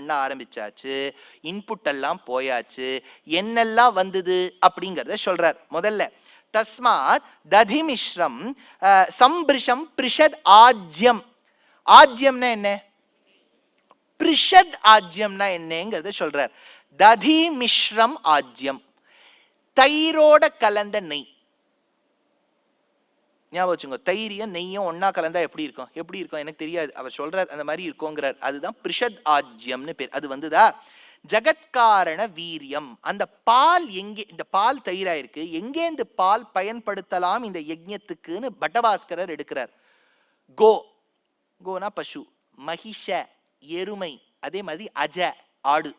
பண்ண ஆரம்பிச்சாச்சு, இன்புட் எல்லாம் போயாச்சு, என்னெல்லாம் வந்தது அப்படிங்கிறத சொல்றார். முதல்ல தஸ்மாத் ததி மிஸ்ரம் சம்பிருஷம் பிரிஷத் ஆஜ்யம். ஆஜ்யம்னா என்ன? பிரிஷத் ஆஜ்யம்னா என்னங்கிறத சொல்றார். ததி மிஸ்ரம் ஆஜ்யம், தயிரோட கலந்த நெய். ஞாபகம் வச்சுங்க, தயிரியும் நெய்யும் ஒன்னா கலந்தா எப்படி இருக்கும்? எப்படி இருக்கும் எனக்கு தெரியாது, அவர் சொல்றார் அந்த மாதிரி இருக்குங்கிறார். அதுதான் பிரிஷத் ஆஜ்யம்னு பேர். அது வந்துதா ஜகத்காரண வீரியம். அந்த பால் எங்கே, இந்த பால் தயிராயிருக்கு, எங்கே இந்த பால் பயன்படுத்தலாம் இந்த யஜ்ஞத்துக்குன்னு பட்டபாஸ்கரர் எடுக்கிறார். கோ, கோனா பசு, மகிஷ எருமை, அதே மாதிரி அஜ ஆடு.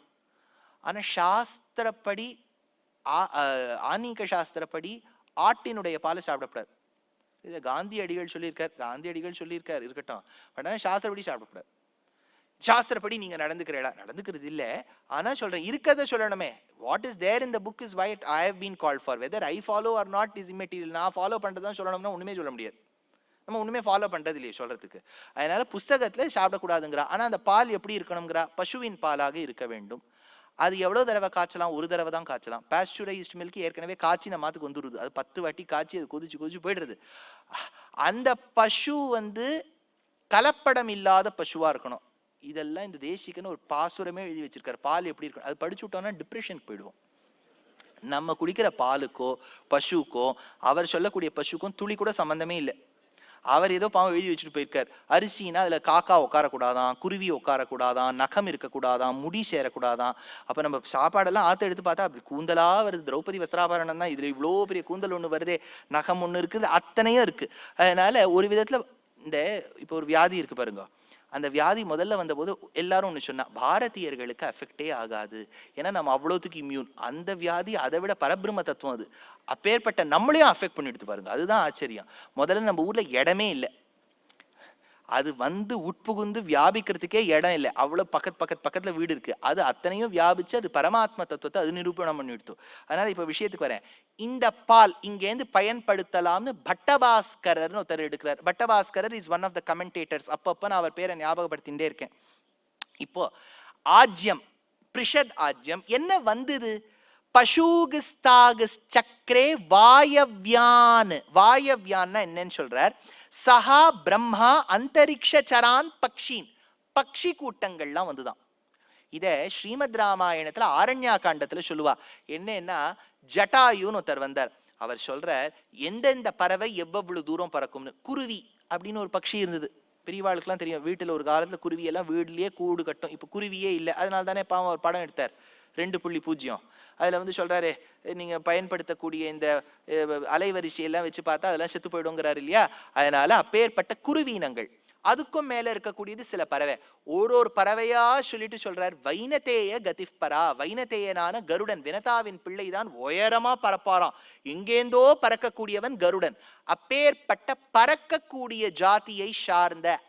ஆனா சாஸ்திரப்படி ஆன்மீக சாஸ்திரப்படி ஆட்டினுடைய பாலை சாப்பிடக்கூடாது. காந்தி அடிகள் சொல்லியிருக்கார், காந்தி அடிகள் சொல்லியிருக்கார் இருக்கட்டும், பட் ஆனால் சாஸ்திரப்படி சாப்பிடக்கூடாது. சாஸ்திரப்படி நீங்க நடந்துக்கிறீங்களா? நடந்துக்கிறது இல்லை, ஆனா சொல்றேன் இருக்கிறத சொல்லணுமே. What is there in the book is what I have been called for. Whether I follow or not is immaterial. நான் ஃபாலோ பண்றதுதான் சொல்லணும்னா ஒண்ணுமே சொல்ல முடியாது. நம்ம ஒண்ணுமே ஃபாலோ பண்றது இல்லையே சொல்றதுக்கு. அதனால புஸ்தகத்துல சாப்பிடக்கூடாதுங்கிறா. ஆனா அந்த பால் எப்படி இருக்கணுங்கிறா? பசுவின் பாலாக இருக்க வேண்டும். அது எவ்வளவு தடவை காய்ச்சலாம்? ஒரு தடவை தான் காய்ச்சலாம். பாஸ்டரைஸ்ட் மில்க் ஏற்கனவே காய்ச்சி நம்ம மாத்துக்கு வந்துடுது. அது 10 வாட்டி காய்ச்சி அது கொதிச்சு போயிடுறது. அந்த பசு கலப்படம் இல்லாத பசுவா இருக்கணும். இதெல்லாம் இந்த தேசிகன்னு ஒரு பாசுரமே எழுதி வச்சிருக்காரு. பால் எப்படி இருக்கணும் அது படிச்சு விட்டோம்னா டிப்ரெஷனுக்கு போயிடுவோம். நம்ம குடிக்கிற பாலுக்கோ பசுக்கோ அவர் சொல்லக்கூடிய பசுக்கும் துளி கூட சம்பந்தமே இல்லை. அவர் ஏதோ பாவம் எழுதி வச்சுட்டு போயிருக்கார். அரிசினா அதுல காக்கா உட்காரக்கூடாதான், குருவி உட்காரக்கூடாதான், நகம் இருக்கக்கூடாதான், முடி சேரக்கூடாதான். அப்ப நம்ம சாப்பாடெல்லாம் ஆத்த எடுத்து பார்த்தா அப்படி கூந்தலா வருது. திரௌபதி வஸ்திராபரணம் தான், இதுல இவ்வளோ பெரிய கூந்தல் ஒண்ணு வருதே, நகம் ஒண்ணு இருக்குது, அத்தனையும் இருக்கு. அதனால ஒரு விதத்துல இந்த இப்போ ஒரு வியாதி இருக்கு பாருங்க, அந்த வியாதி முதல்ல வந்தபோது எல்லாரும் ஒன்று சொன்னா, பாரதியர்களுக்கு அஃபெக்டே ஆகாது, ஏன்னா நம்ம அவ்வளோத்துக்கு இம்யூன். அந்த வியாதி அதை விட பரபிரம்ம தத்துவம். அது அப்பேற்பட்ட நம்மளையும் அஃபெக்ட் பண்ணிட்டு பாருங்க. அதுதான் ஆச்சரியம். முதல்ல நம்ம ஊர்ல இடமே இல்லை, அது உட்புகுந்து வியாபிக்கிறதுக்கே இடம் இல்லை. அவ்வளவு பக்கத்துல வீடு இருக்கு. அது அத்தனையும் வியாபிச்சு அது பரமாத்ம தத்துவத்தை அது நிரூபணம் பண்ணிடுத்து. அதனால இப்ப விஷயத்துக்கு வரேன். இந்த பால் இங்கேருந்து பயன்படுத்தலாம்னு பட்டபாஸ்கரர்னு ஒருத்தர் எடுக்கிறார். Bhattabhaskarar is one of the commentators. அப்பப்ப நான் அவர் பேரை ஞாபகப்படுத்திட்டே இருக்கேன். இப்போ ஆஜ்யம், பிரிஷத் ஆஜ்யம் என்ன வந்தது? பசூகிஸ்தாகிஸ் சக்கரே வாயவ்யான். வாயவ்யான்னா என்னன்னு சொல்றார்? சஹா பிரம்மா அந்தரிக்ஷ சரான் பக்ஷீன். பக்ஷி கூட்டங்கள்லாம் வந்துதான். இத ஸ்ரீமத் ராமாயணத்துல ஆரண்யா காண்டத்துல சொல்லுவா. என்னன்னா ஜட்டாயுன்னு ஒருத்தர் வந்தார். அவர் சொல்ற எந்தெந்த பறவை எவ்வளவு தூரம் பறக்கும்னு. குருவி அப்படின்னு ஒரு பக்ஷி இருந்தது. பெரியவாளுக்கெல்லாம் தெரியும். வீட்டுல ஒரு காலத்துல குருவி எல்லாம் வீட்லயே கூடு கட்டும். இப்ப குருவியே இல்லை. அதனால தானே பாவம் ஒரு படம் எடுத்தார் 2.0. அதுல சொல்றாரு, நீங்க பயன்படுத்தக்கூடிய இந்த அலைவரிசையெல்லாம் வச்சு பார்த்தா அதெல்லாம் செத்து போயிடுங்கிறாரு இல்லையா? அதனால அப்பேற்பட்ட குருவீனங்கள், அதுக்கும் மேல இருக்கக்கூடியது சில பறவை. ஒரு பறவையா சொல்லிட்டு சொல்றார். வைனதேய கதிஃபரா. வைனதேயனான கருடன், வினதாவின் பிள்ளைதான் உயரமா பறப்பாராம். எங்கேந்தோ பறக்கக்கூடியவன் கருடன். அப்பேற்பட்ட பறக்கக்கூடிய ஜாதியை சார்ந்த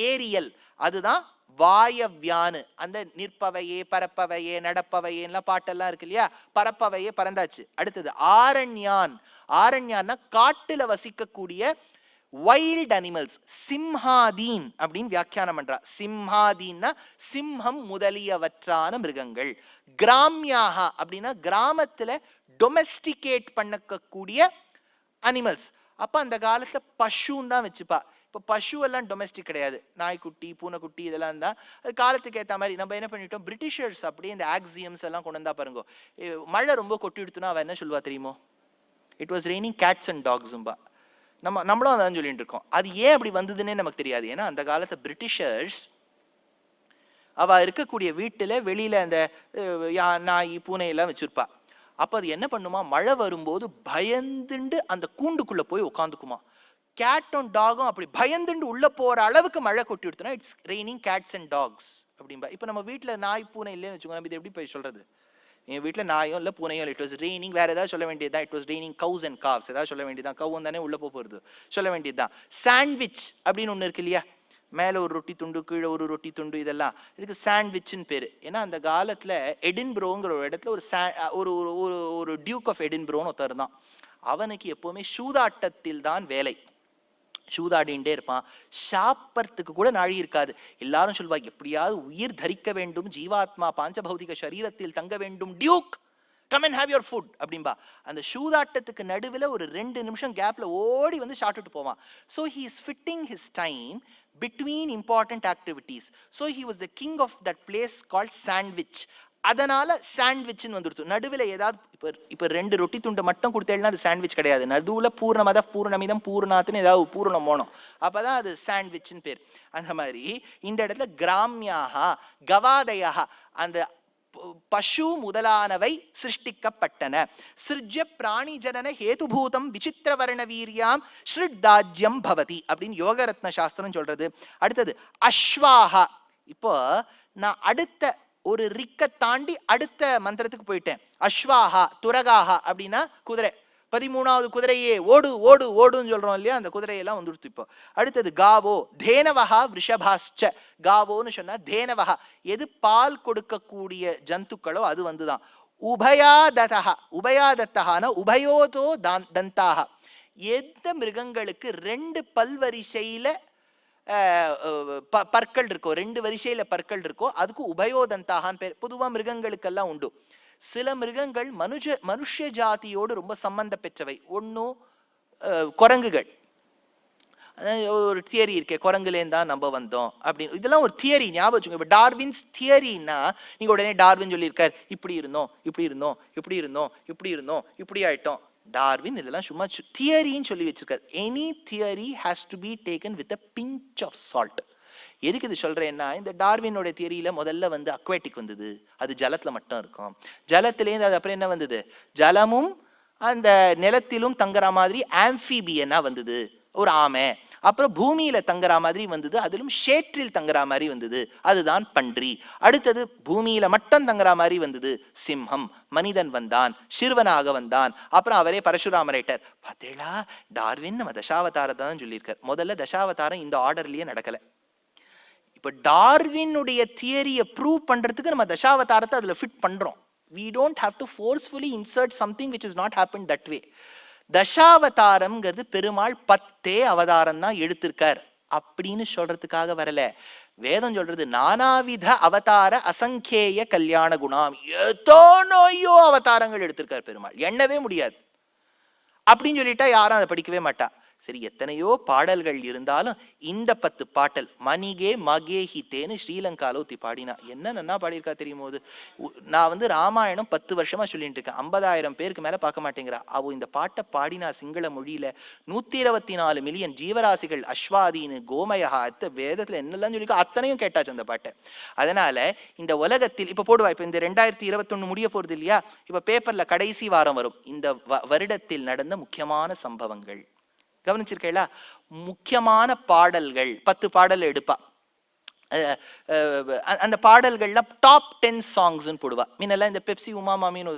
ஏரியல், அதுதான் வாயவ்யானு. அந்த நிற்பவையே பரப்பவையே நடப்பவையெல்லாம் பாட்டெல்லாம் இருக்கு இல்லையா? பரப்பவையே பறந்தாச்சு. அடுத்தது ஆரண்யான். ஆரண்யான்னா காட்டுல வசிக்கக்கூடிய வைல்ட் அனிமல்ஸ். சிம்ஹாதீன் அப்படின்னு வியாக்கியானம் பண்றா. சிம்ஹாதீன்னா சிம்ஹம் முதலியவற்றான மிருகங்கள். கிராமியாக அப்படின்னா கிராமத்துல டொமெஸ்டிகேட் பண்ணக்கூடிய அனிமல்ஸ். அப்ப அந்த காலத்துல பசுன்னு தான் வச்சுப்பா. இப்போ பசு எல்லாம் டொமெஸ்டிக் கிடையாது. நாய்க்குட்டி பூனைக்குட்டி இதெல்லாம் தான். அது காலத்துக்கு ஏற்ற மாதிரி நம்ம என்ன பண்ணிட்டோம், பிரிட்டிஷர்ஸ் அப்படியே இந்த ஆக்சியம்ஸ் எல்லாம் கொண்டு வந்தா பாருங்க. மழை ரொம்ப கொட்டி எடுத்துனா அவ என்ன சொல்லுவா தெரியுமோ? It was raining cats and டாக்ஸும்பா. நம்மளும் அதான் சொல்லிட்டு இருக்கோம். அது ஏன் அப்படி வந்ததுன்னே நமக்கு தெரியாது. ஏன்னா அந்த காலத்து பிரிட்டிஷர்ஸ் அவ இருக்கக்கூடிய வீட்டுல வெளியில அந்த நாய் பூனை எல்லாம் வச்சிருப்பா. அப்ப அது என்ன பண்ணுமா, மழை வரும்போது பயந்துண்டு அந்த கூண்டுக்குள்ள போய் உட்காந்துக்குமா. கேட்டும் டாகும் அப்படி பயந்துண்டு உள்ள போற அளவுக்கு மழை கொட்டி விடுத்துனா it's raining cats and dogs அப்படின்பா. இப்ப நம்ம வீட்டுல நாய் பூனை இல்லைன்னு வச்சுக்கோங்க, இது எப்படி போய் சொல்றது? என் வீட்டுல நாயும் இல்ல பூனையும் இல்லை. It was raining. வேற ஏதாவது சொல்ல வேண்டியதுதான். It was raining cows and cows ஏதாவது சொல்ல வேண்டியதுதான். கவுன் தானே உள்ள போறது, சொல்ல வேண்டியதுதான். சாண்ட்விச் அப்படின்னு ஒண்ணு இருக்கு இல்லையா? மேல ஒரு ரொட்டி துண்டு கீழே ஒரு ரொட்டி துண்டு, இதெல்லாம் இதுக்கு சாண்ட்விச்னு பேரு. ஏன்னா அந்த காலத்துல எடின்புரோங்கிற ஒரு இடத்துல ஒரு ஒரு டியூக் ஆஃப் எடின்புரோன்னு ஒருத்தர் தான். அவனுக்கு எப்பவுமே சூதாட்டத்தில் தான் வேலை. சூதாடிண்டே இருப்பான். சாப்பறதுக்கு கூட நாழி இருக்காது. எல்லாரும் சொல்வா, எப்படியாவது உயிர் தரிக்க வேண்டும், ஜீவாத்மா பாஞ்சபௌதிக சரீரத்தில் தங்க வேண்டும், duke come and have your food அப்படின்பா. அந்த சூதாட்டத்துக்கு நடுவில் ஒரு 2 நிமிஷம் கேப்ல ஓடி வந்து சாப்பிட்டுட்டு போவான். So he is fitting his time between important activities. So he was the king of that place called Sandwich. அதனால சாண்ட்விச்னு வந்துடுத்து. நடுவில் ஏதாவது இப்போ 2 ரொட்டி துண்டை மட்டும் கொடுத்தேன்னா அது சாண்ட்விச் கிடையாது. நடுவில் பூர்ணமத பூர்ணமிதம் பூர்ணாத்துன்னு ஏதாவது பூர்ணம் போனோம், அப்பதான் அது சாண்ட்விச்னு பேர். அந்த மாதிரி இந்த இடத்துல கிராமியாக கவாதயா அந்த பசு முதலானவை சிருஷ்டிக்கப்பட்டன. சிருஜ்ய பிராணி ஜனன ஹேதுபூதம் விசித்திரவர்ண வீரியாம் ஸ்ருத்தாஜ்யம் பவதி அப்படின்னு யோகரத்ன சாஸ்திரம் சொல்றது. அடுத்தது அஸ்வாஹா. இப்போ நான் அடுத்த ஒரு ரிக்க தாண்டி அடுத்த மந்திரத்துக்கு போயிட்டேன். அஸ்வாஹா துரகாஹா அப்படின்னா குதிரை. 13வது குதிரையே ஓடு ஓடு ஓடுன்னு சொல்றோம் இல்லையா, அந்த குதிரையெல்லாம் வந்துடுத்து. இப்போ அடுத்தது காவோ தேனவஹா விஷபாஸ்ச. காவோன்னு சொன்னா தேனவஹா எது பால் கொடுக்கக்கூடிய ஜந்துக்களோ அது வந்துதான். உபயாததா உபயாதத்தகான உபயோதோ தந்தாக. எந்த மிருகங்களுக்கு 2 பல்வரிசையில பற்கள் இருக்கோ, 2 வரிசையில பற்கள் இருக்கோ அதுக்கு உபயோதந்தாகான்னு பேர். பொதுவா மிருகங்களுக்கெல்லாம் உண்டு. சில மிருகங்கள் மனுஷ ஜாதியோடு ரொம்ப சம்பந்த பெற்றவை. ஒன்னும் குரங்குகள். ஒரு தியரி இருக்கே, குரங்குலேருந்து தான் நம்ம வந்தோம் அப்படின்னு. இதெல்லாம் ஒரு தியரி, ஞாபகம் வச்சுக்கோங்க. இப்போ டார்வின்ஸ் தியரின்னா நீங்க உடனே டார்வின் சொல்லியிருக்கார், இப்படி இருந்தோம் இப்படி இருந்தோம் இப்படி இருந்தோம் இப்படி இருந்தோம் இப்படி ஆயிட்டோம். டார்வின் இதெல்லாம் சும்மா தியரின்னு சொல்லி வச்சிருக்காரு. Any theory has to be taken with a pinch of salt. எதுக்கு இது சொல்றேன்னா, இந்த டார்வினோட தியரியில முதல்ல வந்து அக்வாட்டிக் வந்தது, அது ஜலத்துல மட்டும் இருக்கும். ஜலத்திலேருந்து அது அப்புறம் என்ன வந்தது, ஜலமும் அந்த நிலத்திலும் தங்குற மாதிரி ஆம்பிபியனா வந்தது ஒரு ஆமை. அப்புறம் பூமியில தங்குற மாதிரி வந்தது, அதிலும் ஷேற்றில் தங்குற மாதிரி வந்தது, அதுதான் பன்றி. அடுத்தது பூமியில மட்டும் தங்குற மாதிரி வந்தது சிம்ஹம். மனிதன் வந்தான், சிறுவனாக வந்தான். அப்புறம் அவரே பரசுராமரேட்டர். பார்த்தேளா, டார்வின் நம்ம தசாவதாரத்தை தான் சொல்லியிருக்கார். முதல்ல தசாவதாரம் இந்த ஆர்டர்லயே நடக்கல. இப்ப டார்வினுடைய தியரியை ப்ரூவ் பண்றதுக்கு நம்ம தசாவதாரத்தை அதுல ஃபிட் பண்றோம். we don't have to forcefully insert something which has not happened that way. தசாவதாரம்ங்கிறது Perumal 10 அவதாரம் தான் எடுத்திருக்கார் அப்படின்னு சொல்றதுக்காக வரல. வேதம் சொல்றது நானாவித அவதார அசங்கேய கல்யாண குணாம். எத்தனையோ அவதாரங்கள் எடுத்திருக்கார் பெருமாள், எண்ணவே முடியாது. அப்படின்னு சொல்லிட்டா யாரும் அதை படிக்கவே மாட்டா. சரி, எத்தனையோ பாடல்கள் இருந்தாலும் இந்த 10 பாட்டல் மணிகே மகே ஹிதேன்னு ஸ்ரீலங்கால ஊத்தி பாடினா என்ன நன்னா பாடியிருக்கா தெரியுமோ. நான் வந்து ராமாயணம் 10 வருஷமா சொல்லிட்டு இருக்கேன், 50,000 பேருக்கு மேல பார்க்க மாட்டேங்கிறா. அவ இந்த பாட்டை பாடினா சிங்கள மொழியில 124 மில்லியன் ஜீவராசிகள் அஸ்வாதீனு கோமயா வேதத்துல என்னெல்லாம் சொல்லியிருக்கா அத்தனையும் கேட்டாச்சு அந்த பாட்டை. அதனால இந்த உலகத்தில் இப்ப போடுவா, இப்ப இந்த 2021 முடிய போறது இல்லையா, இப்ப பேப்பர்ல கடைசி வாரம் வரும் இந்த வருடத்தில் நடந்த முக்கியமான சம்பவங்கள். கவனிச்சிருக்கீங்களா? முக்கியமான பாடல்கள் 10 பாடல் எடுப்பா. அந்த பாடல்கள்ல டாப் 10 சாங்ஸ்ன்னு போடுவா. மீனெல்லாம் இந்த பெப்சி உமா மாமின்னு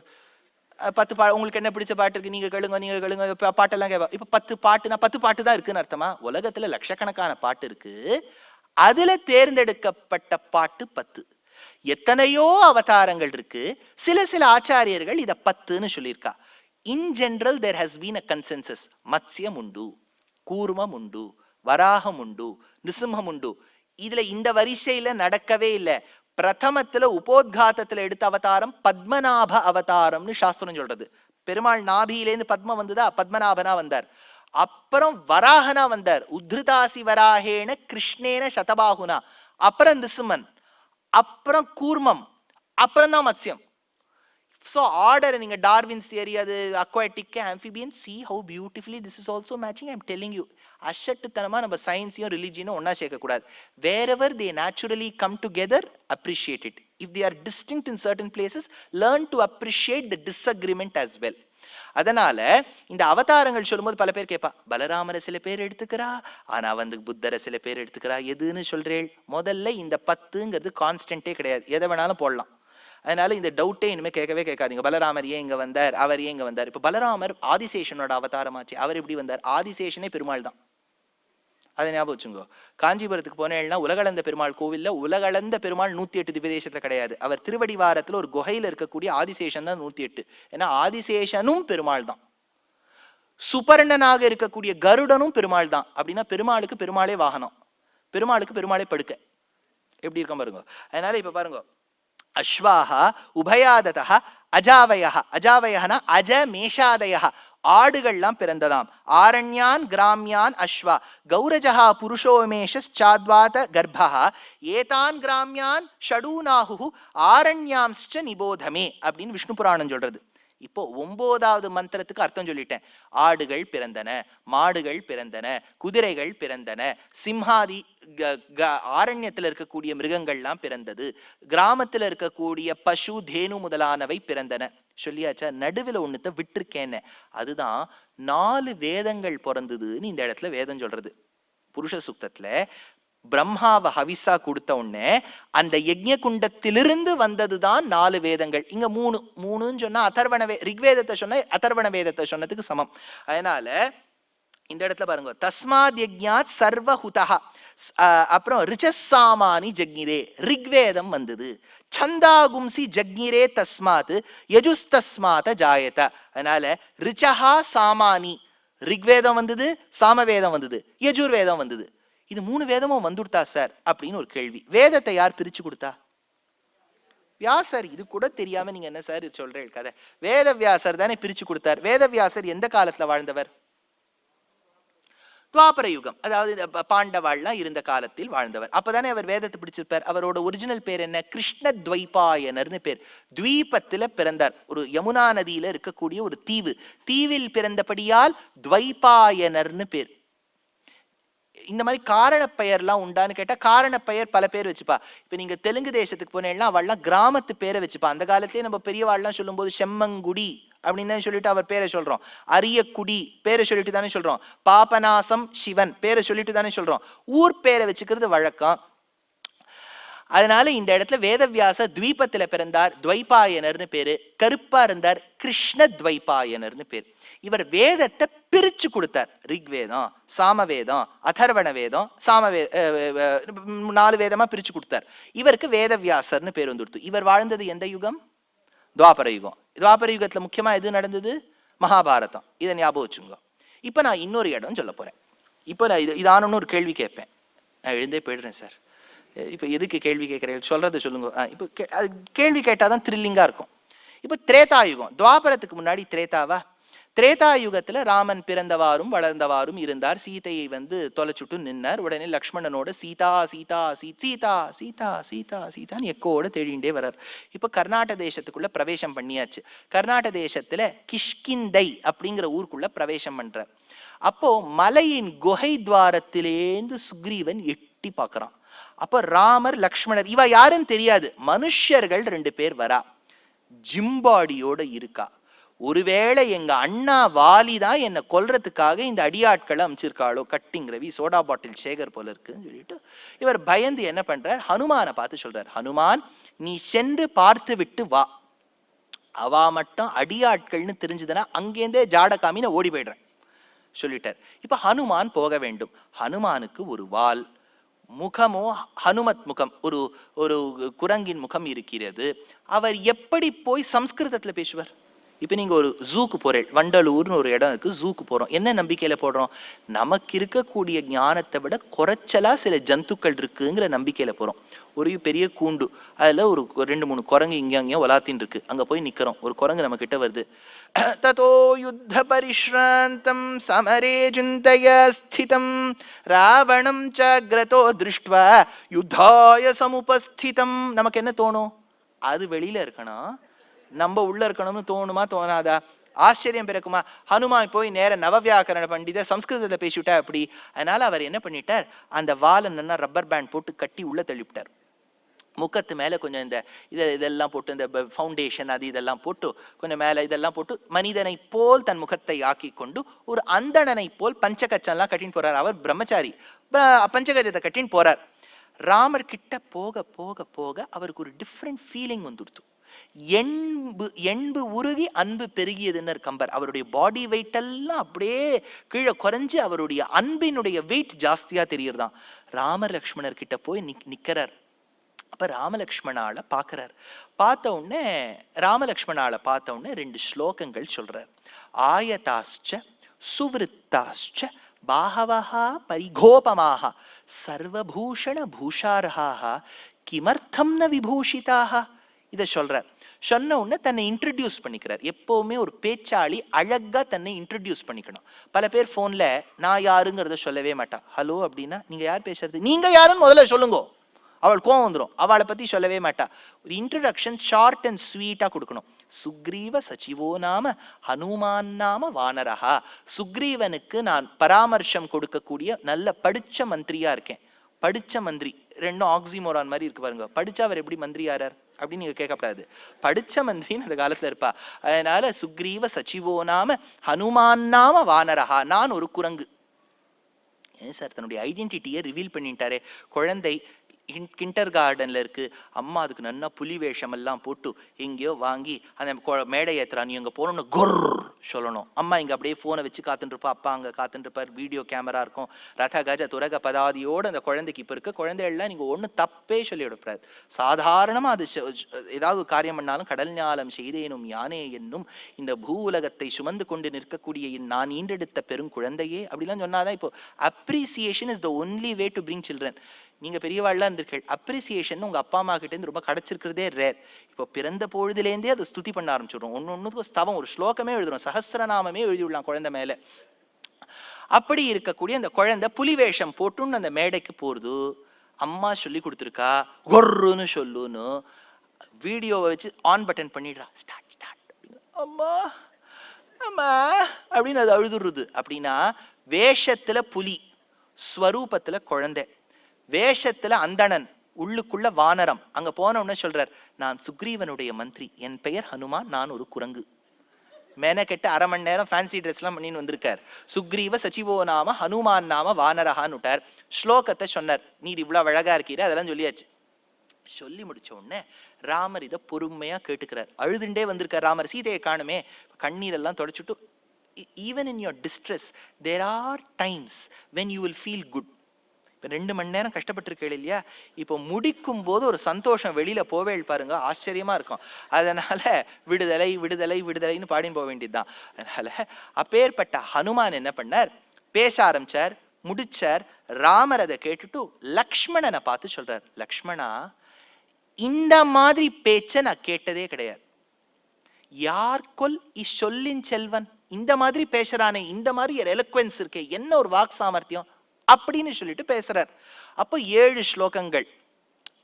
10 உங்களுக்கு என்ன பிடிச்ச பாட்டு இருக்கு, நீங்க கேளுங்க பாட்டெல்லாம் கேட்பா. இப்ப 10 பாட்டுனா 10 பாட்டு தான் இருக்குன்னு அர்த்தமா? உலகத்துல லட்சக்கணக்கான பாட்டு இருக்கு, அதுல தேர்ந்தெடுக்கப்பட்ட பாட்டு 10. எத்தனையோ அவதாரங்கள் இருக்கு. சில ஆச்சாரியர்கள் இத 10ன்னு சொல்லியிருக்கா. In general there has been a consensus. மத்ஸ்யம் உண்டு, கூர்மம் உண்டு, வராகம் உண்டு, நிருசிம்ஹம் உண்டு. இதுல இந்த வரிசையில நடக்கவே இல்லை. பிரதமத்துல உபோத்காதத்துல எடுத்த அவதாரம் பத்மநாப அவதாரம்னு சாஸ்திரம் சொல்றது. பெருமாள் நாபியிலேருந்து பத்ம வந்துதா, பத்மநாபனா வந்தார். அப்புறம் வராகனா வந்தார், உத்ருதாசி வராகேன கிருஷ்ணேன சதபாகுனா. அப்புறம் நிருசிம்மன், அப்புறம் கூர்மம், அப்புறம் தான் மத்ஸ்யம். So order நீங்க டார்வின்ஸ் தியரி, அது aquatic amphibian, see how beautifully this is also matching. I'm telling you, அசட்டுத்தனமா நம்ம சயின்ஸையும் ரிலிஜியனும் ஒன்னா சேர்க்க கூடாது. wherever they naturally come together, appreciate it. if they are distinct in certain places, learn to appreciate the disagreement as well. அதனால இந்த அவதாரங்கள் சொல்லும்போது பல பேர் கேட்பா, பலராமரை சில பேர் எடுத்துக்கிறா, ஆனா வந்து புத்தரை சில பேர் எடுத்துக்கிறா, எதுன்னு சொல்றேன்? முதல்ல இந்த 10ங்கிறது கான்ஸ்டன்டே கிடையாது, எதை வேணாலும் போடலாம். அதனால இந்த டவுட்டே இனிமே கேட்கவே கேட்காதீங்க. பலராமர் ஏன் இங்க வந்தார், அவர் ஏன் இங்க வந்தார்? இப்ப பலராமர் ஆதிசேஷனோட அவதாரமாச்சு, அவர் எப்படி வந்தார்? ஆதிசேஷனே பெருமாள் தான், அதை ஞாபகம் வச்சுங்கோ. காஞ்சிபுரத்துக்கு போனேன்னா உலகளந்த பெருமாள் கோவில்ல உலகளந்த பெருமாள் 108 திவ்யதேசத்துல கிடையாது. அவர் திருவடிவாரத்துல ஒரு குகையில இருக்கக்கூடிய ஆதிசேஷன் தான் 108. ஏன்னா ஆதிசேஷனும் பெருமாள் தான். சுபர்ணனாக இருக்கக்கூடிய கருடனும் பெருமாள் தான். அப்படின்னா பெருமாளுக்கு பெருமாளே வாகனம், பெருமாளுக்கு பெருமாளே படுக்க. எப்படி இருக்கும் பாருங்க. அதனால இப்ப பாருங்க, அஸ்வாஹா உபயாததா அஜாவயா, அஜாவயனா அஜ மேஷாதயா, ஆடுகள்லாம் பிறந்ததாம். ஆரண்யான் கிராமியான் அஸ்வா கௌரஜா புருஷோமேஷாத்வாத கர்ப்பா ஏதான் கிராமியான் ஷடூநாஹு ஆரண்யாம்ஸ்ச நிபோதமே அப்படின்னு விஷ்ணு புராணம் சொல்றது. இப்போ 9வது மந்திரத்துக்கு அர்த்தம் சொல்லிட்டேன். ஆடுகள் பிறந்தன, மாடுகள் பிறந்தன, குதிரைகள் பிறந்தன, சிம்ஹாதி ஆரண்யத்தில் இருக்கக்கூடிய மிருகங்கள்லாம் பிறந்தது, கிராமத்தில் இருக்கக்கூடிய பசு தேனு முதலானவை பிறந்தன சொல்லியாச்சா. நடுவில் ஒண்ணுத்த விட்டுருக்கேன்னு, அதுதான் 4 வேதங்கள் பிறந்ததுன்னு இந்த இடத்துல வேதம் சொல்றது. புருஷ சுக்தத்துல பிரம்மாவை ஹவிசா கொடுத்த உடனே அந்த யஜ்ஞ குண்டத்திலிருந்து வந்ததுதான் 4 வேதங்கள். இங்க 3 சொன்னா அதர்வண ரிக்வேதத்தை சொன்ன அதர்வண வேதத்தை சொன்னதுக்கு சமம். அதனால இந்த இடத்துல பாருங்க, தஸ்மாத் யஜ்ஞாத் சர்வஹுதா, அப்புறம் ரிச்சசாமானி ஜக்ஞிரே ரிக்வேதம் வந்தது. சந்தாகும்சி ஜக்ஞிரே தஸ்மாத் யஜுஸ்தஸ்மாத ஜாயத. அதனால ரிச்சஹா சாமானி ரிக்வேதம் வந்தது, சாமவேதம் வந்தது, யஜுர்வேதம் வந்தது. இது 3 வேதமும் வந்துடுதா சார் அப்படின்னு ஒரு கேள்வி. வேதத்தை யார் பிரிச்சு கொடுத்தா? வியாசர். இது கூட தெரியாம நீங்க என்ன சார் சொல்றீங்க கதை? வேத வியாசர் தானே பிரிச்சு கொடுத்தார். வேத வியாசர் எந்த காலத்துல வாழ்ந்தவர்? துவாபர யுகம், அதாவது பாண்டவாள்லாம் இருந்த காலத்தில் வாழ்ந்தவர். அப்பதானே அவர் வேதத்தை பிடிச்சிருப்பார். அவரோட ஒரிஜினல் பேர் என்ன? கிருஷ்ண துவைபாயனர்னு பேர். துவீபத்துல பிறந்தார். ஒரு யமுனா நதியில இருக்கக்கூடிய ஒரு தீவு, தீவில் பிறந்தபடியால் துவைபாயனர்னு பேர். இந்த மாதிரி காரண பெயர்லாம் உண்டான்னு கேட்டா, காரண பெயர் பல பேர் வச்சுப்பா. இப்ப நீங்க தெலுங்கு தேசத்துக்கு போனீங்கன்னா அவள்லாம் கிராமத்து பேரை வச்சுப்பா. அந்த காலத்திலேயே நம்ம பெரியவாள்லாம் சொல்லும் போது செம்மங்குடி அப்படின்னு தான் சொல்லிட்டு அவர் பேரை சொல்றோம். அரியக்குடி பேரை சொல்லிட்டு தானே சொல்றோம். பாபநாசம் சிவன் பேரை சொல்லிட்டு தானே சொல்றோம். ஊர் பேரை வச்சுக்கிறது வழக்கம். அதனால இந்த இடத்துல வேதவியாச துவீபத்துல பிறந்தார், துவைபாயனர்னு பேரு. கருப்பா இருந்தார், கிருஷ்ண துவைபாயனர்னு பேர். இவர் வேதத்தை பிரிச்சு கொடுத்தார். ரிக்வேதம், சாமவேதம், அதர்வண வேதம், சாமவே 4 வேதமா பிரிச்சு கொடுத்தார். இவருக்கு வேதவியாசர்னு பேர் வந்துடுத்து. இவர் வாழ்ந்தது எந்த யுகம்? துவாபர யுகம். துவாபர யுகத்துல முக்கியமா எது நடந்தது? மகாபாரதம். இதை ஞாபகம் வச்சுங்க. இப்ப நான் இன்னொரு இடம் சொல்ல போறேன். இப்போ நான் இதானு ஒரு கேள்வி கேட்பேன். நான் எழுந்தே போயிடுறேன் சார். இப்ப எதுக்கு கேள்வி கேட்கிறேன் சொல்றதை சொல்லுங்க. இப்போ கேள்வி கேட்டாதான் த்ரில்லிங்கா இருக்கும். இப்போ திரேதாயுகம், துவாபரத்துக்கு முன்னாடி திரேதாவா? திரேதாயுகத்துல ராமன் பிறந்தவாறும் வளர்ந்தவாறும் இருந்தார். சீதையை தொலைச்சுட்டு நின்னார். உடனே லக்ஷ்மணனோட சீதா சீதா சீதா சீதா சீதா சீதான்னு எக்கோட தேடிண்டே வர்றார். இப்ப கர்நாடக தேசத்துக்குள்ள பிரவேசம் பண்ணியாச்சு. கர்நாடக தேசத்துல கிஷ்கிந்தை அப்படிங்கிற ஊருக்குள்ள பிரவேசம் பண்றார். அப்போ மலையின் குகை துவாரத்திலேந்து சுக்ரீவன் எட்டி பார்க்கறான். அப்ப ராமர் லக்ஷ்மணர் இவ யாருன்னு தெரியாது. மனுஷர்கள் 2 பேர் வரா, ஜிம்பாடியோட இருக்கா. ஒருவேளை எங்க அண்ணா வாலிதான் என்னை கொல்றதுக்காக இந்த அடியாட்களை அமைச்சிருக்காளோ, cutting Ravi soda bottle Sekar போல இருக்குன்னு சொல்லிட்டு இவர் பயந்து என்ன பண்றார்? ஹனுமானை பார்த்து சொல்றார், ஹனுமான் நீ சென்று பார்த்து விட்டு வா. அவா மட்டும் அடியாட்கள்னு தெரிஞ்சதுன்னா அங்கேருந்தே ஜாடகாமின்னு ஓடி போயிடுறேன் சொல்லிட்டார். இப்ப ஹனுமான் போக வேண்டும். ஹனுமானுக்கு ஒரு வால், முகமோ ஹனுமத் முகம், ஒரு ஒரு குரங்கின் முகம் இருக்கிறது. அவர் எப்படி போய் சம்ஸ்கிருதத்துல பேசுவார்? இப்ப நீங்க ஒரு ஜூக்கு போறேன், வண்டலூர்னு ஒரு இடம் இருக்கு, ஜூக்கு போறோம். என்ன நம்பிக்கையில போடுறோம்? நமக்கு இருக்கக்கூடிய ஞானத்தை விட குறைச்சலா சில ஜந்துக்கள் இருக்குங்கிற நம்பிக்கையில போறோம். ஒரு பெரிய கூண்டு, அதுல ஒரு 2-3 குரங்கு இங்க அங்கேயும் வளாத்தின் இருக்கு. அங்க போய் நிக்கிறோம். ஒரு குரங்கு நம்ம கிட்ட வருது. ததோ யுத்த பரிஷ்ராந்தம் சமரே ஜுந்தய ஸ்திதம் ராவணம் சக்ரதோ திருஷ்ட்வா யுத்தாய சமுபஸ்திதம். நமக்கு என்ன தோணும்? அது வெளியில இருக்கணும், நம்ம உள்ள இருக்கணும்னு தோணுமா தோணாதா? ஆச்சரியம் பிறக்குமா? ஹனுமான் போய் நேர நவவியாக்கரண பண்டித சம்ஸ்கிருதத்தை பேசிவிட்டா அப்படி. அதனால அவர் என்ன பண்ணிட்டார்? அந்த வால் என்னன்னா ரப்பர் பேண்ட் போட்டு கட்டி உள்ள தள்ளிவிட்டார். முகத்து மேல கொஞ்சம் இந்த இதெல்லாம் போட்டு, இந்த ஃபவுண்டேஷன் அது இதெல்லாம் போட்டு கொஞ்சம் மேல இதெல்லாம் போட்டு மனிதனை போல் தன் முகத்தை ஆக்கி கொண்டு ஒரு அந்தணனை போல் பஞ்சகச்சம்லாம் கட்டின்னு போறார். அவர் பிரம்மச்சாரி, பஞ்சகஜத்தை கட்டின்னு போறார். ராமர் கிட்ட போக போக போக அவருக்கு ஒரு டிஃப்ரெண்ட் ஃபீலிங் வந்துடுத்து. என்பு உருகி அன்பு பெருகியதுன்னு கம்பர். அவருடைய பாடி வெயிட் எல்லாம் அப்படியே கீழே குறைஞ்சு அவருடைய அன்பினுடைய வெயிட் ஜாஸ்தியா தெரியறதான். ராமர் லக்ஷ்மணர் கிட்ட போய் நிக்கிறார். அப்ப ராமலக்ஷ்மணால பாக்குறார். பார்த்த உடனே 2 ஸ்லோகங்கள் சொல்றார். ஆயதாஸ்ச சுவிருத்தாஸ்ச பாஹவஹ பரிகோபமாக சர்வபூஷண பூஷார்ஹாக கிமர்த்தம் ந விபூஷிதாக. இதை சொல்றார். சொன்ன உடனே தன்னை இன்ட்ரடியூஸ் பண்ணிக்கிறார். எப்பவுமே ஒரு பேச்சாளி அழகா தன்னை இன்ட்ரடியூஸ் பண்ணிக்கணும். பல பேர் போன்ல நான் யாருங்கிறத சொல்லவே மாட்டா. ஹலோ அப்படின்னா நீங்க யார் பேசுறது, நீங்க யாருன்னு முதல்ல சொல்லுங்க, அவள் கோவம் வந்துடும். அவளை பத்தி சொல்லவே மாட்டா. ஒரு இன்ட்ரடக்ஷன் ஷார்ட் அண்ட் ஸ்வீட்டா கொடுக்கணும். சுக்ரீவ சச்சிவோ நாம ஹனுமான் நாம வானரஹா. சுக்ரீவனுக்கு நான் பராமர்சம் கொடுக்கக்கூடிய நல்ல படிச்ச மந்திரியா இருக்கேன். படிச்ச மந்திரி ரெண்டும் ஆக்சிமோரான் மாதிரி இருக்கு பாருங்க. படிச்சா அவர் எப்படி மந்திரி ஆறார் அப்படின்னு நீங்க கேட்கப்படாது. படிச்ச மந்திரின்னு அந்த காலத்துல இருப்பா. அதனால சுக்ரீவ சச்சிவோ நாம ஹனுமான் நாம வானரஹா. நான் ஒரு குரங்கு. ஏன் சார் தன்னுடைய ஐடென்டிட்டியை ரிவீல் பண்ணிட்டாரே. குழந்தை கிண்டர் கார்டன்ல இருக்கு. அம்மா அதுக்கு நல்லா புலி வேஷம் எல்லாம் போட்டு எங்கேயோ வாங்கி அந்த மேடை ஏத்துறா. நீ அங்க போனோம்னு கொர் சொல்லணும். அம்மா இங்க அப்படியே போனை வச்சு காத்துட்டு இருப்பா. அப்பா அங்க காத்துட்டு இருப்பார். வீடியோ கேமரா இருக்கும். ரத கஜ துரக பதாதியோடு அந்த குழந்தைக்கு இப்ப இருக்க குழந்தைகள்லாம் நீங்க ஒண்ணு தப்பே சொல்லி விடக்கூடாது. சாதாரணமா அது ஏதாவது காரியம் பண்ணாலும் கடல் ஞாலம் செய்தேனும் யானே என்னும் இந்த பூ உலகத்தை சுமந்து கொண்டு நிற்கக்கூடிய நான் ஈண்டெடுத்த பெரும் குழந்தையே அப்படிலாம் சொன்னாதான். இப்போ appreciation is the only way to bring children. நீங்க பெரியவாள்லாம் இருந்திருக்கீங்க. அப்ரிசியேஷன் உங்க அப்பா அம்மா கிட்ட இருந்து ரொம்ப கிடைச்சிருக்கிறதே ரேர். இப்போ பிறந்த பொழுதுலேருந்தே அதை ஸ்துதி பண்ண ஆரம்பிச்சிடுறோம். ஒன்னொன்னுக்கு ஸ்தவம், ஒரு ஸ்லோகமே எழுதுறோம், சஹஸ்ரநாமமே எழுதி விடலாம் குழந்தை மேல. அப்படி இருக்கக்கூடிய அந்த குழந்தை புலி வேஷம் போட்டுன்னு அந்த மேடைக்கு போறது. அம்மா சொல்லி கொடுத்துருக்கா கொர்ருன்னு சொல்லுன்னு. வீடியோவை வச்சு ஆன் பட்டன் பண்ணிடுறா. ஸ்டார்ட் ஸ்டார்ட் அப்படின்னு. அம்மா அம்மா அப்படின்னு அது அழுதுடுறது. அப்படின்னா வேஷத்துல புலி, ஸ்வரூபத்துல குழந்தை, வேஷத்துல அந்தணன், உள்ளுக்குள்ள வானரம். அங்க போன உடனே சொல்றார், நான் சுக்ரீவனுடைய மந்திரி, என் பெயர் ஹனுமான், நான் ஒரு குரங்கு. மேனக்கெட்டு அரை மணி நேரம் ஃபேன்சி ட்ரெஸ் எல்லாம் பண்ணின்னு வந்திருக்கார். சுக்ரீவ சச்சிவோ நாம ஹனுமான் நாம வானரஹான்னு விட்டார். ஸ்லோகத்தை சொன்னார். நீர் இவ்வளவு அழகா இருக்கீர, அதெல்லாம் சொல்லியாச்சு. சொல்லி முடிச்ச உடனே ராமர் இதை பொறுமையா கேட்டுக்கிறார். அழுதுண்டே வந்திருக்கார் ராமர். சீதையை காணுமே. கண்ணீரெல்லாம் தொடச்சுட்டு, even in your distress there are times when you will feel good. இப்போ 2 மணி நேரம் கஷ்டப்பட்டிருக்கேள் இல்லையா, இப்போ முடிக்கும் போது ஒரு சந்தோஷம் வெளியில போவே பாருங்க, ஆச்சரியமா இருக்கும். அதனால விடுதலை விடுதலை விடுதலைன்னு பாடின்னு போக வேண்டியதுதான். அதனால அப்பேற்பட்ட ஹனுமான் என்ன பண்ணார், பேச ஆரம்பிச்சார், முடிச்சார். ராமர் அதை கேட்டுட்டு லக்ஷ்மணனை பார்த்து சொல்றார், லக்ஷ்மணா இந்த மாதிரி பேச்ச நான் கேட்டதே கிடையாது. யார் கொல் இச்சொல்லின் செல்வன், இந்த மாதிரி பேசுறானே, இந்த மாதிரி ஒரு எலக்வென்ஸ் இருக்கே, என்ன ஒரு வாக் சாமர்த்தியம் அப்படின்னு சொல்லிட்டு பேசுறார். அப்போ 7 ஸ்லோகங்கள்.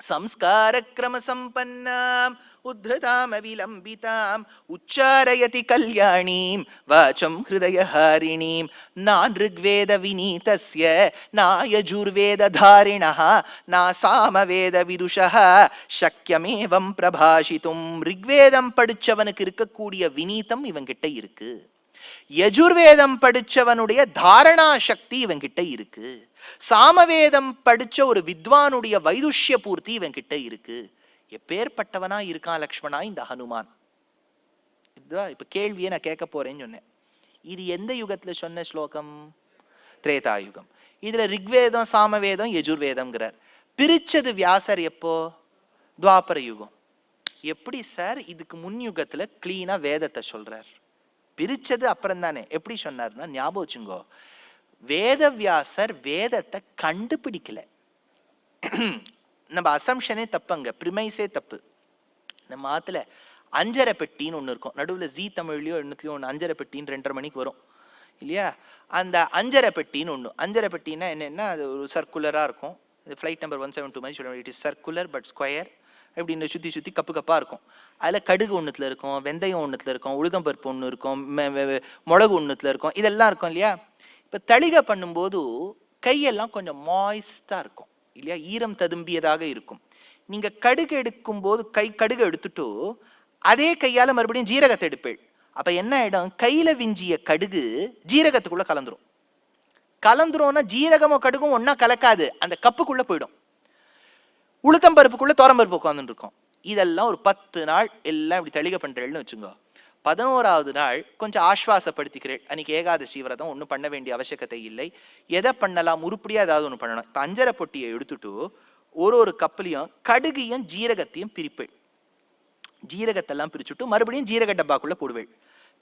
சம்ஸ்கார கிரம சம்பன்னாம் உத்ருதாம் அவிலம்பிதாம் உச்சாரயதி கல்யாணீம் வாசம் ஹிருதயஹாரிணீம் நான் ரிக்வேத வினீதஸ்ய நா யஜுர்வேத தாரிணஹ நா சாமவேத விதுஷஹ சக்யமேவம் பிரபாஷிதும். ரிக்வேதம் படிச்சவனுக்கு இருக்கக்கூடிய வினீதம் இவங்கிட்ட இருக்கு. யஜுர்வேதம் படிச்சவனுடைய தாரணா சக்தி இவன்கிட்ட இருக்கு. சாமவேதம் படிச்ச ஒரு வித்வானுடைய வைதுஷ்ய பூர்த்தி இவன்கிட்ட இருக்கு. எப்பேற்பட்டவனா இருக்கான் லக்ஷ்மணா இந்த ஹனுமான். இதுதான் இப்ப கேள்வியை நான் கேட்க போறேன்னு சொன்னேன். இது எந்த யுகத்துல சொன்ன ஸ்லோகம்? திரேதாயுகம். இதுல ரிக்வேதம் சாமவேதம் யஜுர்வேதம்ங்கிறார். பிரிச்சது வியாசர் எப்போ? துவாபர யுகம். எப்படி சார் இதுக்கு முன் யுகத்துல கிளீனா வேதத்தை சொல்றார்? பிரிச்சது அப்புறம் தானே. எப்படி சொன்னார்னா ஞாபகம் வச்சுங்கோ, வேதவியாசர் வேதத்தை கண்டுபிடிக்கல. நம்ம அசம்ஷனே தப்புங்க, பிரிமைஸே தப்பு. நம்ம ஆத்துல அஞ்சரை பெட்டின்னு ஒண்ணு இருக்கும். நடுவில் ஜி தமிழ்லயோ என்னத்துலயோ ஒண்ணு அஞ்சரை பெட்டின்னு 2:30 மணிக்கு வரும் இல்லையா? அந்த அஞ்சரை பெட்டின்னு ஒண்ணு. அஞ்சரை பெட்டின்னா என்னன்னா, அது ஒரு சர்க்குலரா இருக்கும். ஃபிளைட் நம்பர் 172 மாதிரி சொல்ல, it is circular but square. இப்படின்னு சுத்தி சுத்தி கப்பு கப்பா இருக்கும். அதுல கடுகு ஒண்ணுத்துல இருக்கும், வெந்தயம் ஒண்ணுத்துல இருக்கும், உளுதம்பருப்பு ஒண்ணு இருக்கும், மிளகு ஒண்ணுத்துல இருக்கும், இதெல்லாம் இருக்கும் இல்லையா? இப்ப தளிகை பண்ணும்போது கையெல்லாம் கொஞ்சம் மாய்ஸ்டா இருக்கும் இல்லையா, ஈரம் ததும்பியதாக இருக்கும். நீங்க கடுகு எடுக்கும் போது கடுகு எடுத்துட்டு அதே கையால மறுபடியும் ஜீரகத்தை எடுப்பேள். அப்ப என்ன ஆயிடும், கையில விஞ்சிய கடுகு ஜீரகத்துக்குள்ள கலந்துரும்னா ஜீரகமோ கடுகும் ஒன்னா கலக்காது, அந்த கப்புக்குள்ள போயிடும். உளுத்தம்பருப்புக்குள்ள தோரம்பருப்பு உட்காந்துட்டு இருக்கும். இதெல்லாம் ஒரு 10 நாள் எல்லாம் இப்படி தளிகை பண்றேன்னு வச்சுங்க. 11ஆவது நாள் கொஞ்சம் ஆஸ்வாசப்படுத்திக்கிறேன். அன்னைக்கு ஏகாதசி விரதம், ஒன்றும் பண்ண வேண்டிய அவசியத்தை இல்லை. எதை பண்ணலாம், உருப்படியா ஏதாவது ஒண்ணு பண்ணணும். இப்ப அஞ்சரை பொட்டியை எடுத்துட்டு ஒரு கப்புலையும் கடுகையும் ஜீரகத்தையும் பிரிப்பேள். ஜீரகத்தெல்லாம் பிரிச்சுட்டு மறுபடியும் ஜீரக டப்பாக்குள்ள போடுவேள்.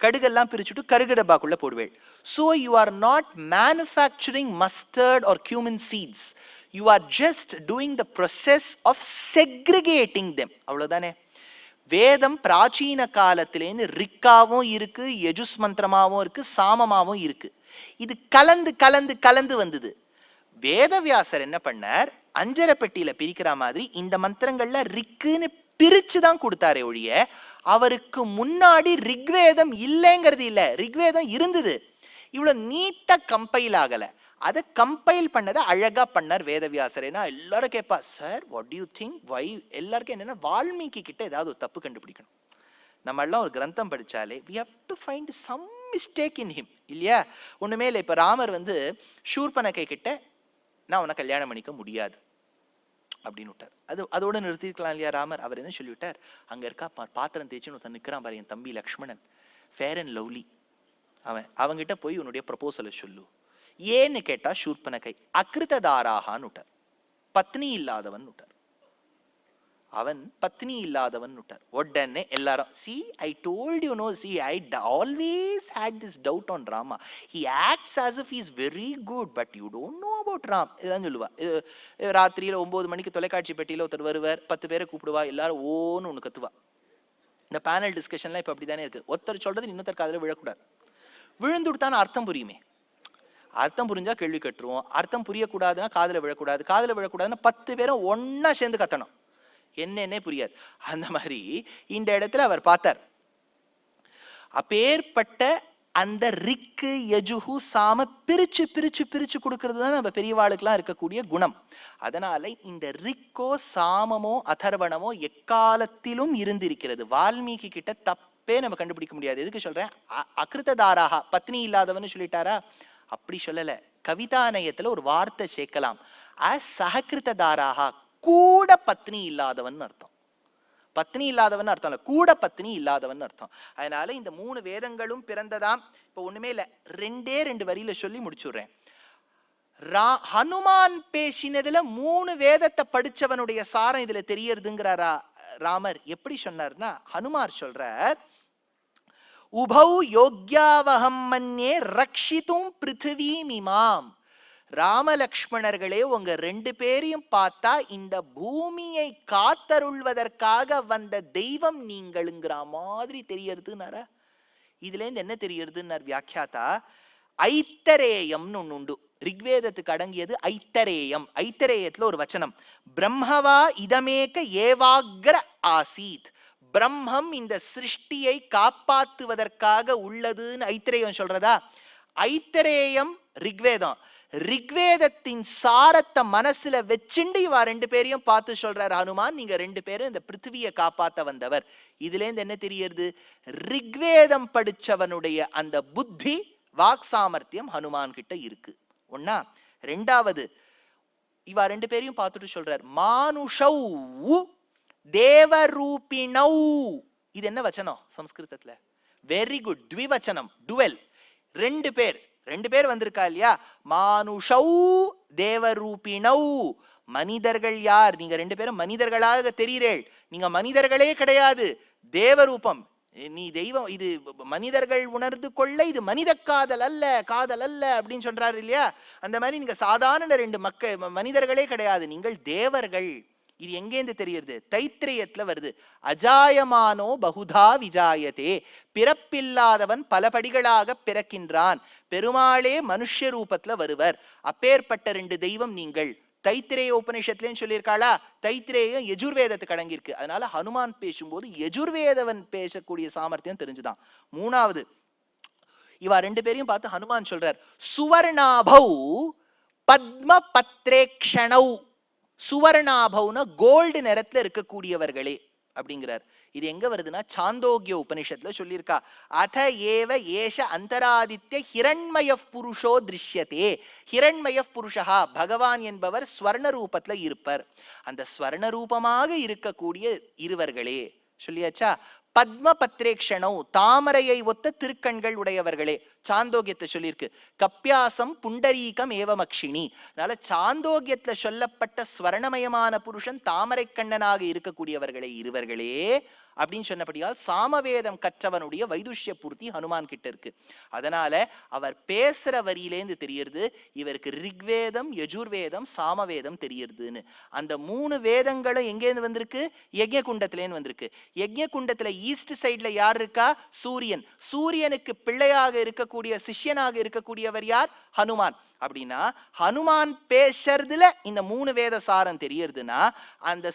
கடுகெல்லாம் பிரிச்சுட்டு கருகு டப்பாக்குள்ள போடுவேள். So you are not manufacturing mustard or cumin seeds. You are just doing the process of segregating them. அவ்வளவுதானே. வேதம் பிராச்சீன காலத்திலேருந்து ரிக்காவும் இருக்கு, யஜுஸ் மந்திரமாவும் இருக்கு, சாமமாவும் இருக்கு. இது கலந்து கலந்து கலந்து வந்தது. வேதவியாசர் என்ன பண்ணார், அஞ்சரை பெட்டியில பிரிக்கிற மாதிரி இந்த மந்திரங்கள்ல ரிக்குன்னு பிரிச்சுதான் கொடுத்தாரே ஒழிய அவருக்கு முன்னாடி ரிக்வேதம் இல்லைங்கிறது இல்ல. ரிக்வேதம் இருந்தது, இவ்வளவு நீட்டா கம்பைல் ஆகல. அதை கம்பைல் பண்ணதை அழகா பண்ணார் வேதவியாசர். ஏன்னா எல்லாரும் கேட்பா, sir what do you think why, எல்லாருக்கும் என்னன்னா வால்மீகி கிட்ட ஏதாவது ஒரு தப்பு கண்டுபிடிக்கணும். நம்ம எல்லாம் ஒரு கிரந்தம் படிச்சாலே we have to find some mistake in him, இல்லையா? ஒண்ணுமே இல்லை. இப்ப ராமர் வந்து ஷூர்பனகை கிட்ட நான் உன்னை கல்யாணம் பண்ணிக்க முடியாது அப்படின்னு விட்டார். அதோட நிறுத்திருக்கலாம் இல்லையா ராமர்? அவர் என்ன சொல்லிவிட்டார், அங்க இருக்கா பாத்திரம் தேய்ச்சின்னு ஒருத்தன் நிக்கிறான் பாரு, என் தம்பி லக்ஷ்மணன், ஃபேர் அண்ட் லவ்லி, அவங்கிட்ட போய் உன்னுடைய ப்ரப்போசலை சொல்லு. ஏன்னு கேட்டா ஷூர்பனகை அகிருததாராகான்னு விட்டார், பத்னி இல்லாதவன் விட்டார். அவன் பத்னி இல்லாதவன் விட்டார். உடனே எல்லாரும் see I told you no, see I always had this doubt on Rama, he acts as if he is very good but you don't know about Ram. இதான் சொல்லுவா. ராத்திரியில 9 மணிக்கு தொலைக்காட்சி பெட்டியில ஒருத்தர் வருவார், 10 பேரை கூப்பிடுவா, எல்லாரும் ஓன்னு ஒண்ணு கத்துவா. இந்த பேனல் டிஸ்கஷன்லாம் இப்ப அப்படித்தானே இருக்கு. ஒருத்தர் சொல்றது இன்னொருத்தர் காதுல விழக்கூடாது. விழுந்துட்டான அர்த்தம் புரியுமே. அர்த்தம் புரிஞ்சா கேள்வி கட்டுருவோம், அர்த்தம் புரியக்கூடாதுன்னா காதுல விழக்கூடாது, காதுல விழக்கூடாதுன்னா 10 பேரும் ஒன்னா சேர்ந்து கத்தணும், என்னன்னே புரியாது. அந்த மாதிரி இந்த இடத்துல அவர் பார்த்தார். அப்பேற்பட்ட அந்த ரிக்கு யஜுஹு சாம பிரிச்சு பிரிச்சு பிரிச்சு கொடுக்கிறது தான் நம்ம பெரியவாளுக்கெல்லாம் இருக்கக்கூடிய குணம். அதனால இந்த ரிக்கோ சாமமோ அதர்வணமோ எக்காலத்திலும் இருந்திருக்கிறது. வால்மீகி கிட்ட தப்பே நம்ம கண்டுபிடிக்க முடியாது. எதுக்கு சொல்றேன், அகிருததாராக பத்னி இல்லாதவன்னு சொல்லிட்டாரா? அப்படி சொல்லல. கவிதாநயத்துல ஒரு வார்த்தை சேர்க்கலாம், சஹகிருததாராக, கூட பத்னி இல்லாதவன் அர்த்தம். பத்னி இல்லாதவன் அர்த்தம் இல்ல, கூட பத்னி இல்லாதவன் அர்த்தம். அதனால இந்த 3 வேதங்களும் பிறந்ததாம். இப்ப ஒண்ணுமே இல்ல, 2 வரியில சொல்லி முடிச்சுடுறேன். ஹனுமான் பேசினதுல 3 வேதத்தை படிச்சவனுடைய சாரம் இதுல தெரியறதுங்கிறாரா ராமர். எப்படி சொன்னார்னா, ஹனுமார் சொல்றார், உபௌ யோக்யாவஹம் மன்யே ரக்ஷிதும் பிருத்திவீம் இமாம். ராமலக்ஷ்மணர்களே, உங்க 2 பேரையும் பார்த்தா இந்த பூமியை காத்தருள்வதற்காக வந்த தெய்வம் நீங்களுங்கிற மாதிரி தெரியறதுன்னார. இதுல இருந்து என்ன தெரியறதுன்னார் வியாக்கியாத்தா, ஐத்தரேயம்னு ஒண்ணு உண்டு. ரிக்வேதத்துக்கு அடங்கியது ஐத்தரேயம். ஐத்தரேயத்துல ஒரு வச்சனம், பிரம்மவா இதமேக ஏவாக்ர ஆசீத். பிரம்மம் இந்த சிருஷ்டியை காப்பாத்துவதற்காக உள்ளதுன்னு ஐத்தரேயம் சொல்றதா? ஐத்தரேயம் ரிக்வேதம். ரிக்வேதத்தின் சாரத்தை மனசுல வச்சுண்டு இவா 2 பேரையும் பார்த்து சொல்றார் ஹனுமான், நீங்க 2 பேரும் இந்த பிருத்திவியை காப்பாத்த வந்தவர். இதுல இருந்து என்ன தெரியறது, ரிக்வேதம் படிச்சவனுடைய அந்த புத்தி வாக் சாமர்த்தியம் ஹனுமான் கிட்ட இருக்கு. ஒன்னா. 2வது, இவா 2 பேரையும் பார்த்துட்டு சொல்றார், மானுஷௌ தேவரூபிணௌ. இது என்ன வச்சனம் சம்ஸ்கிருதத்துல? Very good, த்விவச்சனம், twelve. 2 பேர் வந்திருக்கா இல்லையா? மானுஷௌ தேவரூபிணௌ. மனிதர்கள் யார்? நீங்க 2 பேரும் மனிதர்களாக தெரிகிறேள். நீங்க மனிதர்களே கிடையாது, தேவரூபம். நீ தெய்வம். இது மனிதர்கள் உணர்ந்து கொள்ள இது மனித காதல் அல்ல, காதல் அல்ல அப்படின்னு சொல்றாரு இல்லையா? அந்த மாதிரி நீங்க சாதாரண 2 மனிதர்களே கிடையாது, நீங்கள் தேவர்கள். இது எங்கேந்து தெரியுது? தைத்திரேயத்துல வருது. அஜாயமானோ பகுதா விஜாயதே. பிறப்பில்லாதவன் பல படிகளாக பிறக்கின்றான். பெருமாளே மனுஷ ரூபத்துல வருவர். அப்பேற்பட்ட 2 தெய்வம் நீங்கள். தைத்திரேய உபநிஷத்துலன்னு சொல்லியிருக்காளா? தைத்திரேயம் யஜுர்வேதத்துக்கு அடங்கியிருக்கு. அதனால ஹனுமான் பேசும்போது யஜுர்வேதவன் பேசக்கூடிய சாமர்த்தியம் தெரிஞ்சுதான். 3வது, இவா 2 பேரையும் பார்த்து ஹனுமான் சொல்றார், சுவர்ணாபௌ பத்ம பத்ரேக்ஷணௌ. சுவர்ணாபௌனா கோல்டு நிறத்துல இருக்கக்கூடியவர்களே அப்படிங்கிறார். இது எங்க வருதுன்னா, சாந்தோக்கிய உபனிஷத்துல சொல்லியிருக்கா, அத ஏவ ஏஷ அந்தராதித்ய ஹிரண்மய புருஷோ திருஷ்யதே. ஹிரண்மய புருஷா, பகவான் என்பவர் ஸ்வர்ண ரூபத்துல இருப்பர். அந்த ஸ்வர்ண ரூபமாக இருக்கக்கூடிய இருவர்களே சொல்லியாச்சா. பத்ம பத்ரேக்ஷணௌ, தாமரையை ஒத்த திருக்கண்கள் உடையவர்களே சாந்தோக்கியத்தை சொல்லியிருக்கு. கப்பியாசம் புண்டரீகம் ஏவமக்ஷினி. அதனால சாந்தோக்கியத்துல சொல்லப்பட்ட ஸ்வர்ணமயமான புருஷன் தாமரை கண்ணனாக இருக்கக்கூடியவர்களே இருவர்களே. அப்படின்னு சொன்னபடியால் சாமவேதம் கற்றவனுடைய வைதுஷ்ய பூர்த்தி ஹனுமான் கிட்ட இருக்கு. அதனால அவர் பேசுற வரியிலேந்து தெரியறது இவருக்கு ரிக்வேதம், யஜுர்வேதம், சாமவேதம் தெரியறதுன்னு. அந்த 3 வேதங்களும் எங்கேருந்து வந்திருக்கு? யஜ்ஞ குண்டத்திலேன்னு வந்திருக்கு. யஜ்ஞ குண்டத்துல ஈஸ்ட் சைட்ல யார் இருக்கா? சூரியன். சூரியனுக்கு பிள்ளையாக இருக்கக்கூடிய, சிஷ்யனாக இருக்கக்கூடியவர் யார்? ஹனுமான். அப்படின்னா ஹனுமான் பேசுறதுல இந்த 3 வேத சாரம் தெரியறதுன்னா அந்த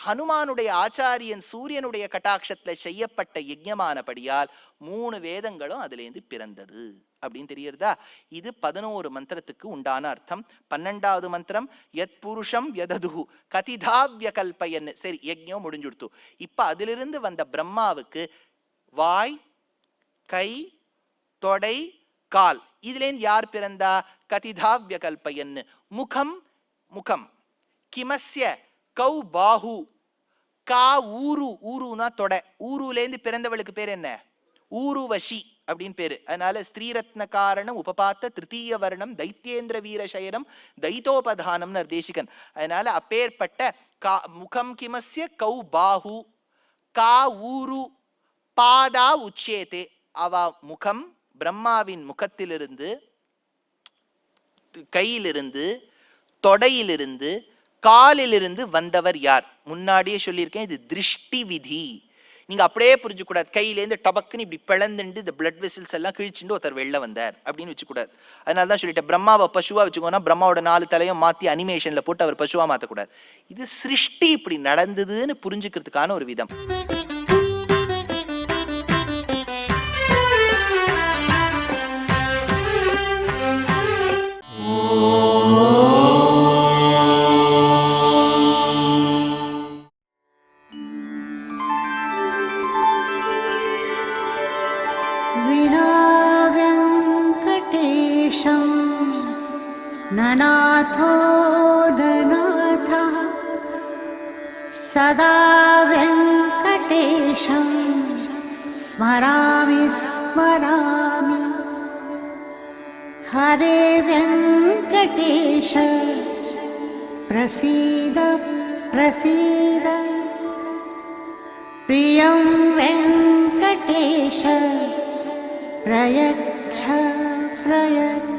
ஹனுமானுடைய ஆச்சாரியன் சூரியனுடைய கட்டாட்சத்துல செய்யப்பட்ட யஜ்ஞமானபடியால் 3 வேதங்களும் அதுல இருந்து பிறந்தது அப்படின்னு தெரியறதா? இது 11 மந்திரத்துக்கு உண்டான அர்த்தம். 12வது மந்திரம் யத் புருஷம் யததுஹு கதிதாவ்ய கல்பயன். சரி, யஜ்ஞம் முடிஞ்சுடுத்து. இப்ப அதிலிருந்து வந்த பிரம்மாவுக்கு வாய், கை, தொடை, கால், இதுலேருந்து யார் பிறந்தா? கதிதாவ்ய கல்பயன். முகம், முகம். கிமஸ்ய கௌ பாஹு கா ஊரு, ஊருனா தொடை. ஊருலேருந்து பிறந்தவளுக்கு பேர் என்ன? ஊருவசி அப்படின்னு பேரு. அதனால ஸ்ரீரத்ன காரணம் உபபாத்த திருத்தீய வர்ணம் தைத்தியேந்திர வீரசயனம் தைத்தோபதானம் தேசிகன். அதனால அப்பேற்பட்ட முகம் கிமஸ்ய கௌ பாஹு கா ஊரு பாதா உச்சேதே. அவ முகம் பிரம்மாவின் முகத்திலிருந்து, கையிலிருந்து, தொடையிலிருந்து, காலிலிருந்து வந்தவர் யார்? முன்னாடியே சொல்லியிருக்கேன், இது திருஷ்டி விதி. நீங்க அப்படியே புரிஞ்சு கூடாது. கையிலேருந்து டபக்குன்னு இப்படி பிளந்துண்டு இந்த பிளட் வெசல்ஸ் எல்லாம் கிழிச்சுட்டு ஒருத்தர் வெளில வந்தார் அப்படின்னு வச்சுக்கூடாது. அதனால தான் சொல்லிட்டேன், பிரம்மாவை பசுவா வச்சுக்கோன்னா பிரம்மாவோட 4 தலையும் மாத்தி அனிமேஷன்ல போட்டு அவர் பசுவா மாற்றக்கூடாது. இது சிருஷ்டி இப்படி நடந்ததுன்னு புரிஞ்சுக்கிறதுக்கான ஒரு விதம். ननाथो ननाथः सदा वेङ्कटेशं स्मरामि स्मरामि हरे वेङ्कटेश प्रसीद प्रसीद प्रियं वेङ्कटेश प्रयच्छ प्रयच्छ